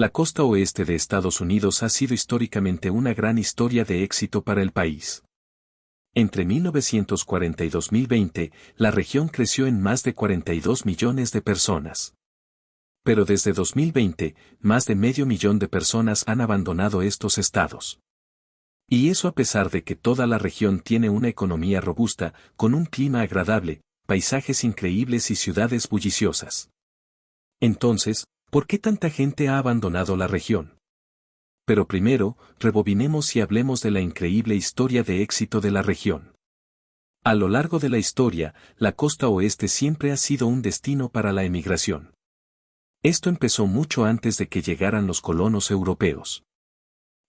La costa oeste de Estados Unidos ha sido históricamente una gran historia de éxito para el país. Entre 1940 y 2020, la región creció en más de 42 millones de personas. Pero desde 2020, más de medio millón de personas han abandonado estos estados. Y eso a pesar de que toda la región tiene una economía robusta, con un clima agradable, paisajes increíbles y ciudades bulliciosas. Entonces, ¿por qué tanta gente ha abandonado la región? Pero primero, rebobinemos y hablemos de la increíble historia de éxito de la región. A lo largo de la historia, la costa oeste siempre ha sido un destino para la emigración. Esto empezó mucho antes de que llegaran los colonos europeos.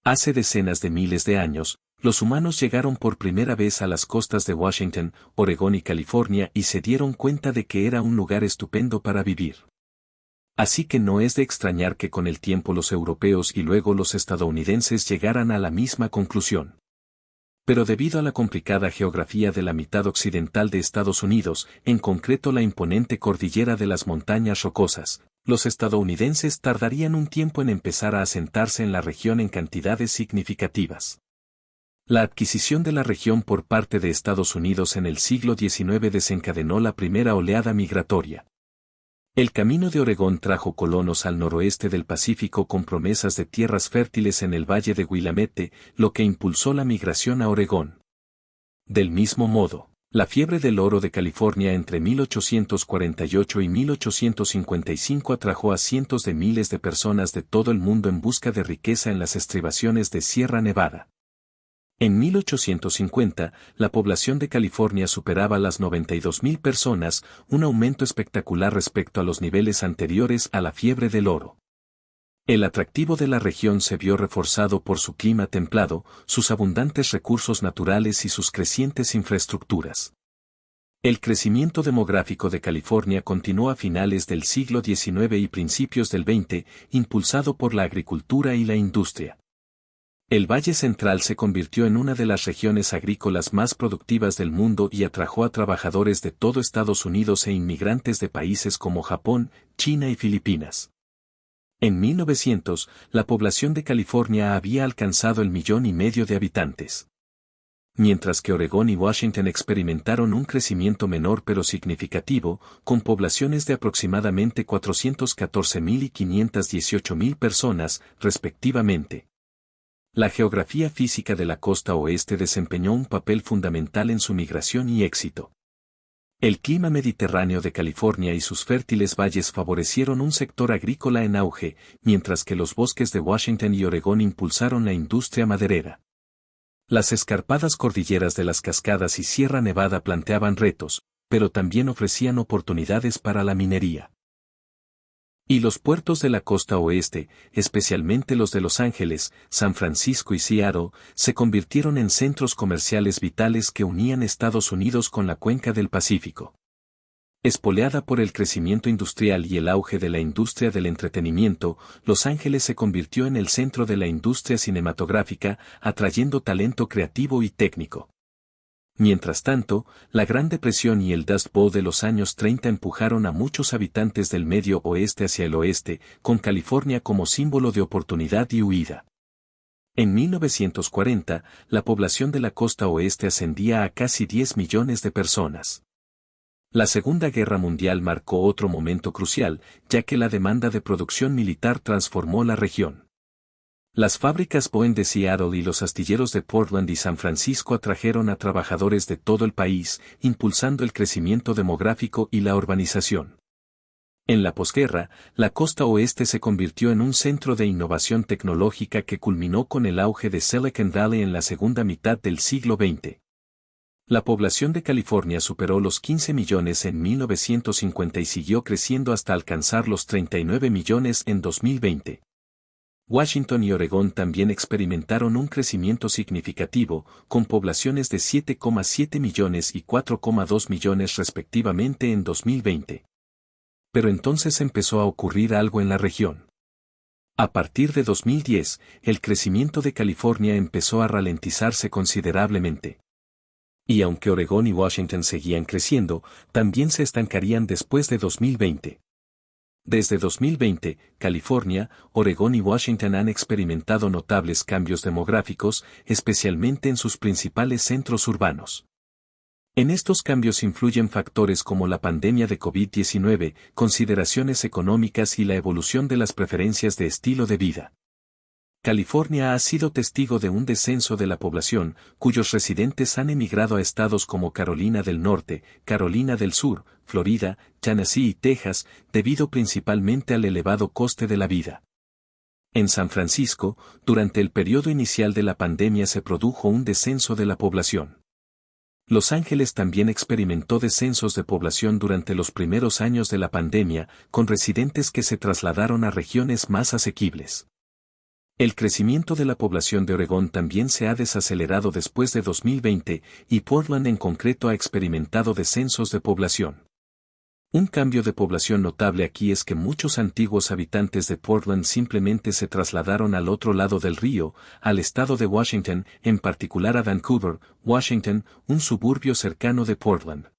Hace decenas de miles de años, los humanos llegaron por primera vez a las costas de Washington, Oregón y California y se dieron cuenta de que era un lugar estupendo para vivir. Así que no es de extrañar que con el tiempo los europeos y luego los estadounidenses llegaran a la misma conclusión. Pero debido a la complicada geografía de la mitad occidental de Estados Unidos, en concreto la imponente cordillera de las montañas rocosas, los estadounidenses tardarían un tiempo en empezar a asentarse en la región en cantidades significativas. La adquisición de la región por parte de Estados Unidos en el siglo XIX desencadenó la primera oleada migratoria. El camino de Oregón trajo colonos al noroeste del Pacífico con promesas de tierras fértiles en el valle de Willamette, lo que impulsó la migración a Oregón. Del mismo modo, la fiebre del oro de California entre 1848 y 1855 atrajo a cientos de miles de personas de todo el mundo en busca de riqueza en las estribaciones de Sierra Nevada. En 1850, la población de California superaba las 92.000 personas, un aumento espectacular respecto a los niveles anteriores a la fiebre del oro. El atractivo de la región se vio reforzado por su clima templado, sus abundantes recursos naturales y sus crecientes infraestructuras. El crecimiento demográfico de California continuó a finales del siglo XIX y principios del XX, impulsado por la agricultura y la industria. El Valle Central se convirtió en una de las regiones agrícolas más productivas del mundo y atrajo a trabajadores de todo Estados Unidos e inmigrantes de países como Japón, China y Filipinas. En 1900, la población de California había alcanzado el 1,5 millones de habitantes. Mientras que Oregón y Washington experimentaron un crecimiento menor pero significativo, con poblaciones de aproximadamente 414.000 y 518.000 personas, respectivamente. La geografía física de la costa oeste desempeñó un papel fundamental en su migración y éxito. El clima mediterráneo de California y sus fértiles valles favorecieron un sector agrícola en auge, mientras que los bosques de Washington y Oregón impulsaron la industria maderera. Las escarpadas cordilleras de las Cascadas y Sierra Nevada planteaban retos, pero también ofrecían oportunidades para la minería. Y los puertos de la costa oeste, especialmente los de Los Ángeles, San Francisco y Seattle, se convirtieron en centros comerciales vitales que unían Estados Unidos con la cuenca del Pacífico. Espoleada por el crecimiento industrial y el auge de la industria del entretenimiento, Los Ángeles se convirtió en el centro de la industria cinematográfica, atrayendo talento creativo y técnico. Mientras tanto, la Gran Depresión y el Dust Bowl de los años 30 empujaron a muchos habitantes del Medio Oeste hacia el oeste, con California como símbolo de oportunidad y huida. En 1940, la población de la costa oeste ascendía a casi 10 millones de personas. La Segunda Guerra Mundial marcó otro momento crucial, ya que la demanda de producción militar transformó la región. Las fábricas Boeing de Seattle y los astilleros de Portland y San Francisco atrajeron a trabajadores de todo el país, impulsando el crecimiento demográfico y la urbanización. En la posguerra, la costa oeste se convirtió en un centro de innovación tecnológica que culminó con el auge de Silicon Valley en la segunda mitad del siglo XX. La población de California superó los 15 millones en 1950 y siguió creciendo hasta alcanzar los 39 millones en 2020. Washington y Oregón también experimentaron un crecimiento significativo, con poblaciones de 7,7 millones y 4,2 millones respectivamente en 2020. Pero entonces empezó a ocurrir algo en la región. A partir de 2010, el crecimiento de California empezó a ralentizarse considerablemente. Y aunque Oregón y Washington seguían creciendo, también se estancarían después de 2020. Desde 2020, California, Oregón y Washington han experimentado notables cambios demográficos, especialmente en sus principales centros urbanos. En estos cambios influyen factores como la pandemia de COVID-19, consideraciones económicas y la evolución de las preferencias de estilo de vida. California ha sido testigo de un descenso de la población, cuyos residentes han emigrado a estados como Carolina del Norte, Carolina del Sur, Florida, Tennessee y Texas, debido principalmente al elevado coste de la vida. En San Francisco, durante el periodo inicial de la pandemia se produjo un descenso de la población. Los Ángeles también experimentó descensos de población durante los primeros años de la pandemia, con residentes que se trasladaron a regiones más asequibles. El crecimiento de la población de Oregón también se ha desacelerado después de 2020, y Portland en concreto ha experimentado descensos de población. Un cambio de población notable aquí es que muchos antiguos habitantes de Portland simplemente se trasladaron al otro lado del río, al estado de Washington, en particular a Vancouver, Washington, un suburbio cercano de Portland.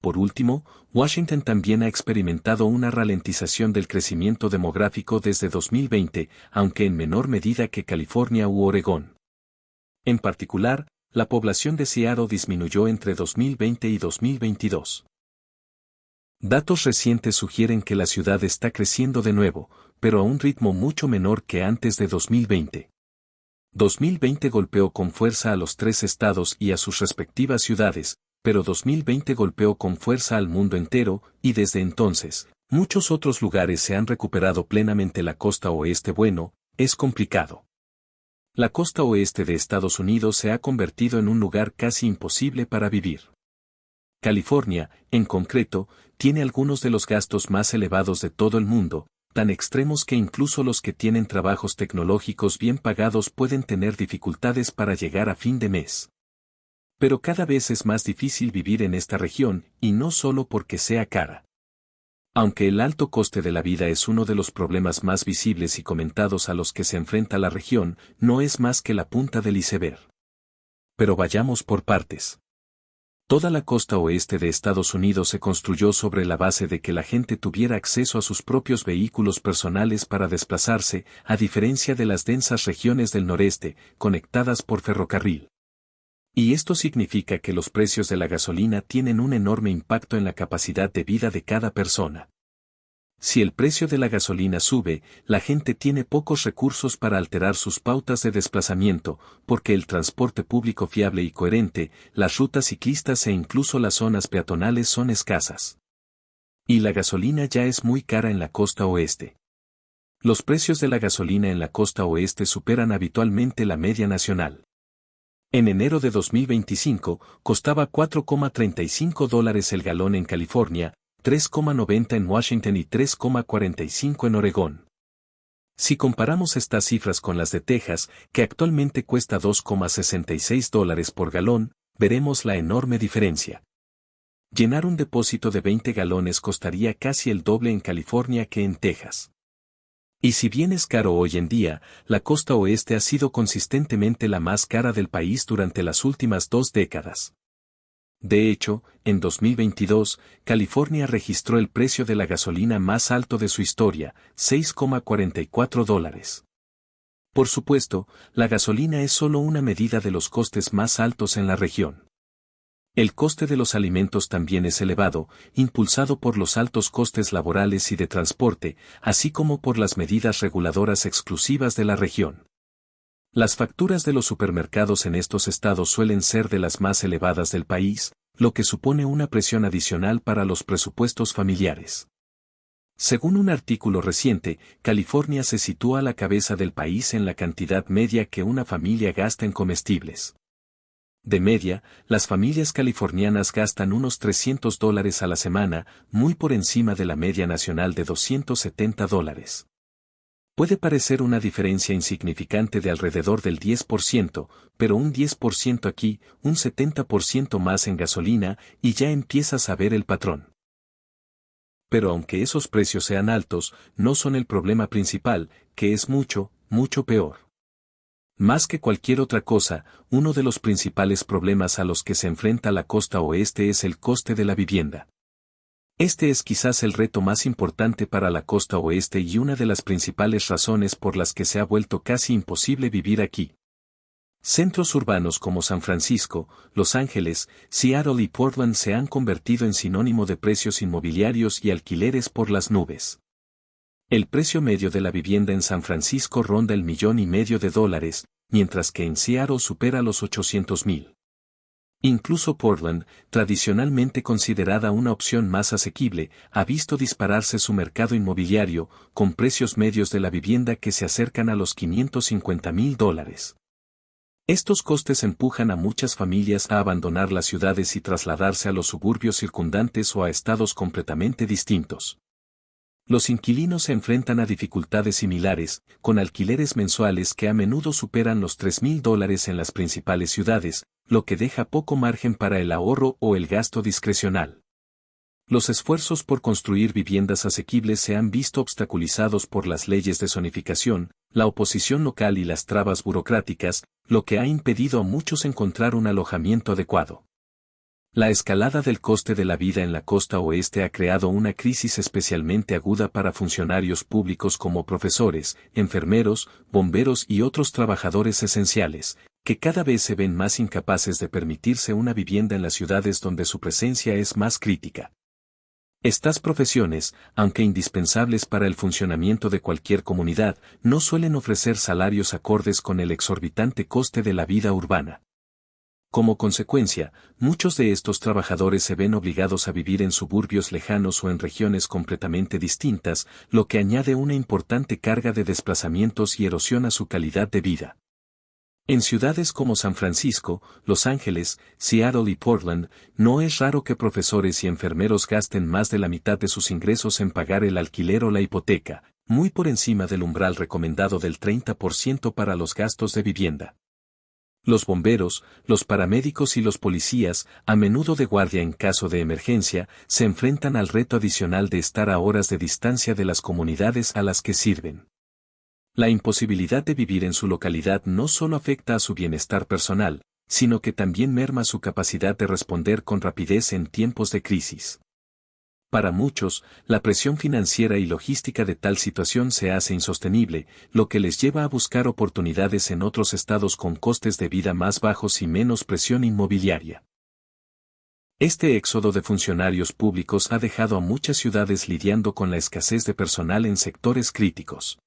Por último, Washington también ha experimentado una ralentización del crecimiento demográfico desde 2020, aunque en menor medida que California u Oregón. En particular, la población de Seattle disminuyó entre 2020 y 2022. Datos recientes sugieren que la ciudad está creciendo de nuevo, pero a un ritmo mucho menor que antes de 2020. 2020 golpeó con fuerza a los 3 estados y a sus respectivas ciudades, pero 2020 golpeó con fuerza al mundo entero, y desde entonces, muchos otros lugares se han recuperado plenamente. La costa oeste es complicado. La costa oeste de Estados Unidos se ha convertido en un lugar casi imposible para vivir. California, en concreto, tiene algunos de los gastos más elevados de todo el mundo, tan extremos que incluso los que tienen trabajos tecnológicos bien pagados pueden tener dificultades para llegar a fin de mes. Pero cada vez es más difícil vivir en esta región, y no solo porque sea cara. Aunque el alto coste de la vida es uno de los problemas más visibles y comentados a los que se enfrenta la región, no es más que la punta del iceberg. Pero vayamos por partes. Toda la costa oeste de Estados Unidos se construyó sobre la base de que la gente tuviera acceso a sus propios vehículos personales para desplazarse, a diferencia de las densas regiones del noreste, conectadas por ferrocarril. Y esto significa que los precios de la gasolina tienen un enorme impacto en la capacidad de vida de cada persona. Si el precio de la gasolina sube, la gente tiene pocos recursos para alterar sus pautas de desplazamiento, porque el transporte público fiable y coherente, las rutas ciclistas e incluso las zonas peatonales son escasas. Y la gasolina ya es muy cara en la costa oeste. Los precios de la gasolina en la costa oeste superan habitualmente la media nacional. En enero de 2025, costaba $4,35 el galón en California, $3,90 en Washington y $3,45 en Oregón. Si comparamos estas cifras con las de Texas, que actualmente cuesta $2,66 por galón, veremos la enorme diferencia. Llenar un depósito de 20 galones costaría casi el doble en California que en Texas. Y si bien es caro hoy en día, la costa oeste ha sido consistentemente la más cara del país durante las últimas 2 décadas. De hecho, en 2022, California registró el precio de la gasolina más alto de su historia, $6,44. Por supuesto, la gasolina es solo una medida de los costes más altos en la región. El coste de los alimentos también es elevado, impulsado por los altos costes laborales y de transporte, así como por las medidas reguladoras exclusivas de la región. Las facturas de los supermercados en estos estados suelen ser de las más elevadas del país, lo que supone una presión adicional para los presupuestos familiares. Según un artículo reciente, California se sitúa a la cabeza del país en la cantidad media que una familia gasta en comestibles. De media, las familias californianas gastan unos $300 a la semana, muy por encima de la media nacional de $270. Puede parecer una diferencia insignificante de alrededor del 10%, pero un 10% aquí, un 70% más en gasolina, y ya empiezas a ver el patrón. Pero aunque esos precios sean altos, no son el problema principal, que es mucho, mucho peor. Más que cualquier otra cosa, uno de los principales problemas a los que se enfrenta la costa oeste es el coste de la vivienda. Este es quizás el reto más importante para la costa oeste y una de las principales razones por las que se ha vuelto casi imposible vivir aquí. Centros urbanos como San Francisco, Los Ángeles, Seattle y Portland se han convertido en sinónimo de precios inmobiliarios y alquileres por las nubes. El precio medio de la vivienda en San Francisco ronda el $1,500,000, mientras que en Seattle supera los 800,000. Incluso Portland, tradicionalmente considerada una opción más asequible, ha visto dispararse su mercado inmobiliario, con precios medios de la vivienda que se acercan a los $550,000. Estos costes empujan a muchas familias a abandonar las ciudades y trasladarse a los suburbios circundantes o a estados completamente distintos. Los inquilinos se enfrentan a dificultades similares, con alquileres mensuales que a menudo superan los $3,000 en las principales ciudades, lo que deja poco margen para el ahorro o el gasto discrecional. Los esfuerzos por construir viviendas asequibles se han visto obstaculizados por las leyes de zonificación, la oposición local y las trabas burocráticas, lo que ha impedido a muchos encontrar un alojamiento adecuado. La escalada del coste de la vida en la costa oeste ha creado una crisis especialmente aguda para funcionarios públicos como profesores, enfermeros, bomberos y otros trabajadores esenciales, que cada vez se ven más incapaces de permitirse una vivienda en las ciudades donde su presencia es más crítica. Estas profesiones, aunque indispensables para el funcionamiento de cualquier comunidad, no suelen ofrecer salarios acordes con el exorbitante coste de la vida urbana. Como consecuencia, muchos de estos trabajadores se ven obligados a vivir en suburbios lejanos o en regiones completamente distintas, lo que añade una importante carga de desplazamientos y erosiona su calidad de vida. En ciudades como San Francisco, Los Ángeles, Seattle y Portland, no es raro que profesores y enfermeros gasten más de la mitad de sus ingresos en pagar el alquiler o la hipoteca, muy por encima del umbral recomendado del 30% para los gastos de vivienda. Los bomberos, los paramédicos y los policías, a menudo de guardia en caso de emergencia, se enfrentan al reto adicional de estar a horas de distancia de las comunidades a las que sirven. La imposibilidad de vivir en su localidad no solo afecta a su bienestar personal, sino que también merma su capacidad de responder con rapidez en tiempos de crisis. Para muchos, la presión financiera y logística de tal situación se hace insostenible, lo que les lleva a buscar oportunidades en otros estados con costes de vida más bajos y menos presión inmobiliaria. Este éxodo de funcionarios públicos ha dejado a muchas ciudades lidiando con la escasez de personal en sectores críticos.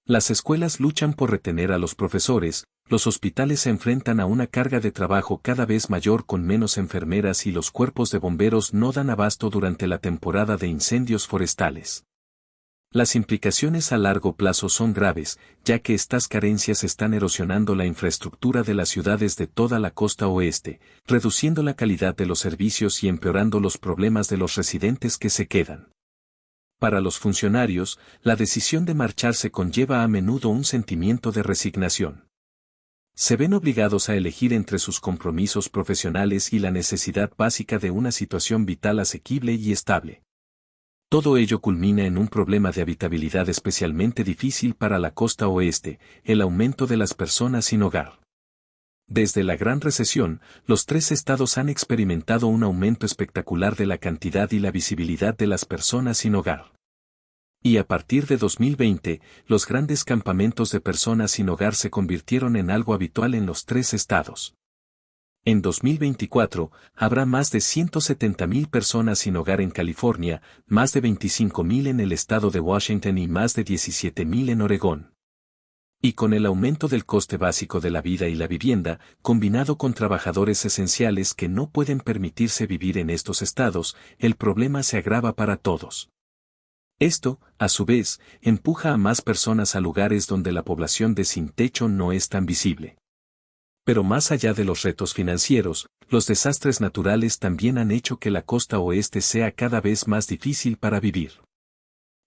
Las escuelas luchan por retener a los profesores, los hospitales se enfrentan a una carga de trabajo cada vez mayor con menos enfermeras y los cuerpos de bomberos no dan abasto durante la temporada de incendios forestales. Las implicaciones a largo plazo son graves, ya que estas carencias están erosionando la infraestructura de las ciudades de toda la costa oeste, reduciendo la calidad de los servicios y empeorando los problemas de los residentes que se quedan. Para los funcionarios, la decisión de marcharse conlleva a menudo un sentimiento de resignación. Se ven obligados a elegir entre sus compromisos profesionales y la necesidad básica de una situación vital asequible y estable. Todo ello culmina en un problema de habitabilidad especialmente difícil para la costa oeste, el aumento de las personas sin hogar. Desde la Gran Recesión, los 3 estados han experimentado un aumento espectacular de la cantidad y la visibilidad de las personas sin hogar. Y a partir de 2020, los grandes campamentos de personas sin hogar se convirtieron en algo habitual en los 3 estados. En 2024, habrá más de 170,000 personas sin hogar en California, más de 25,000 en el estado de Washington y más de 17,000 en Oregón. Y con el aumento del coste básico de la vida y la vivienda, combinado con trabajadores esenciales que no pueden permitirse vivir en estos estados, el problema se agrava para todos. Esto, a su vez, empuja a más personas a lugares donde la población de sin techo no es tan visible. Pero más allá de los retos financieros, los desastres naturales también han hecho que la costa oeste sea cada vez más difícil para vivir.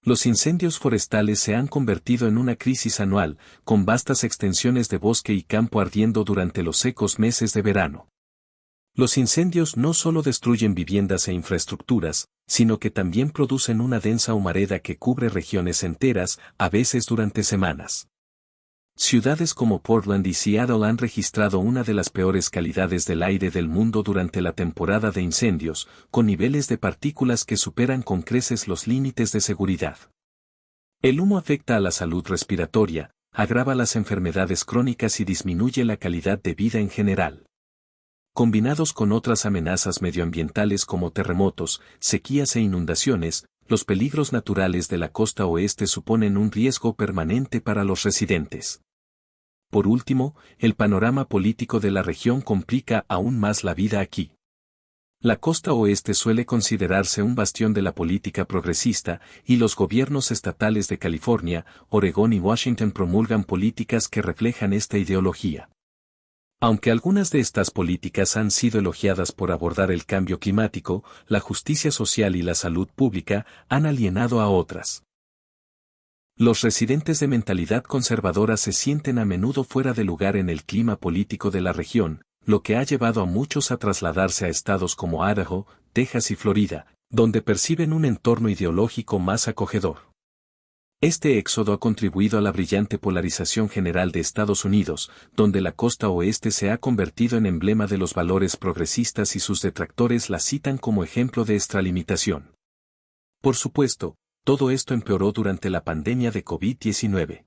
Los incendios forestales se han convertido en una crisis anual, con vastas extensiones de bosque y campo ardiendo durante los secos meses de verano. Los incendios no solo destruyen viviendas e infraestructuras, sino que también producen una densa humareda que cubre regiones enteras, a veces durante semanas. Ciudades como Portland y Seattle han registrado una de las peores calidades del aire del mundo durante la temporada de incendios, con niveles de partículas que superan con creces los límites de seguridad. El humo afecta a la salud respiratoria, agrava las enfermedades crónicas y disminuye la calidad de vida en general. Combinados con otras amenazas medioambientales como terremotos, sequías e inundaciones, los peligros naturales de la costa oeste suponen un riesgo permanente para los residentes. Por último, el panorama político de la región complica aún más la vida aquí. La costa oeste suele considerarse un bastión de la política progresista, y los gobiernos estatales de California, Oregón y Washington promulgan políticas que reflejan esta ideología. Aunque algunas de estas políticas han sido elogiadas por abordar el cambio climático, la justicia social y la salud pública han alienado a otras. Los residentes de mentalidad conservadora se sienten a menudo fuera de lugar en el clima político de la región, lo que ha llevado a muchos a trasladarse a estados como Idaho, Texas y Florida, donde perciben un entorno ideológico más acogedor. Este éxodo ha contribuido a la brillante polarización general de Estados Unidos, donde la costa oeste se ha convertido en emblema de los valores progresistas y sus detractores la citan como ejemplo de extralimitación. Por supuesto, todo esto empeoró durante la pandemia de COVID-19.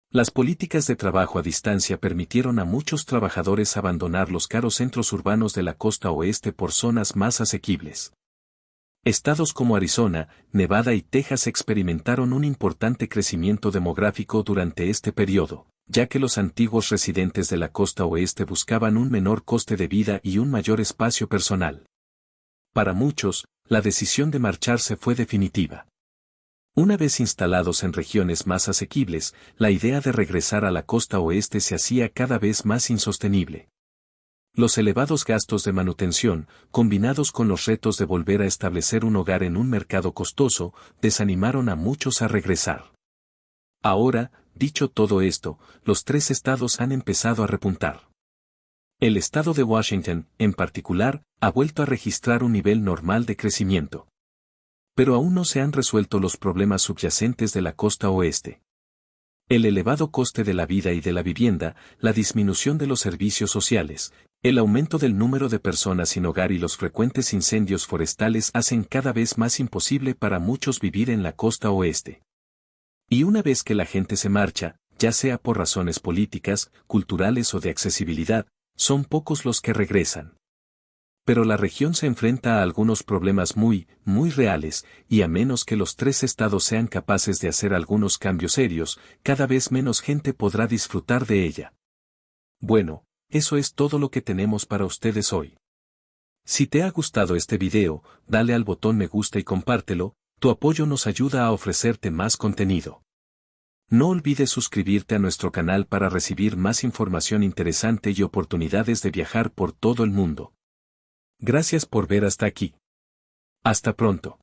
Las políticas de trabajo a distancia permitieron a muchos trabajadores abandonar los caros centros urbanos de la costa oeste por zonas más asequibles. Estados como Arizona, Nevada y Texas experimentaron un importante crecimiento demográfico durante este periodo, ya que los antiguos residentes de la costa oeste buscaban un menor coste de vida y un mayor espacio personal. Para muchos, la decisión de marcharse fue definitiva. Una vez instalados en regiones más asequibles, la idea de regresar a la costa oeste se hacía cada vez más insostenible. Los elevados gastos de manutención, combinados con los retos de volver a establecer un hogar en un mercado costoso, desanimaron a muchos a regresar. Ahora, dicho todo esto, los tres estados han empezado a repuntar. El estado de Washington, en particular, ha vuelto a registrar un nivel normal de crecimiento. Pero aún no se han resuelto los problemas subyacentes de la costa oeste. El elevado coste de la vida y de la vivienda, la disminución de los servicios sociales, el aumento del número de personas sin hogar y los frecuentes incendios forestales hacen cada vez más imposible para muchos vivir en la costa oeste. Y una vez que la gente se marcha, ya sea por razones políticas, culturales o de accesibilidad, son pocos los que regresan. Pero la región se enfrenta a algunos problemas muy reales, y a menos que los tres estados sean capaces de hacer algunos cambios serios, cada vez menos gente podrá disfrutar de ella. Bueno, eso es todo lo que tenemos para ustedes hoy. Si te ha gustado este video, dale al botón me gusta y compártelo, tu apoyo nos ayuda a ofrecerte más contenido. No olvides suscribirte a nuestro canal para recibir más información interesante y oportunidades de viajar por todo el mundo. Gracias por ver hasta aquí. Hasta pronto.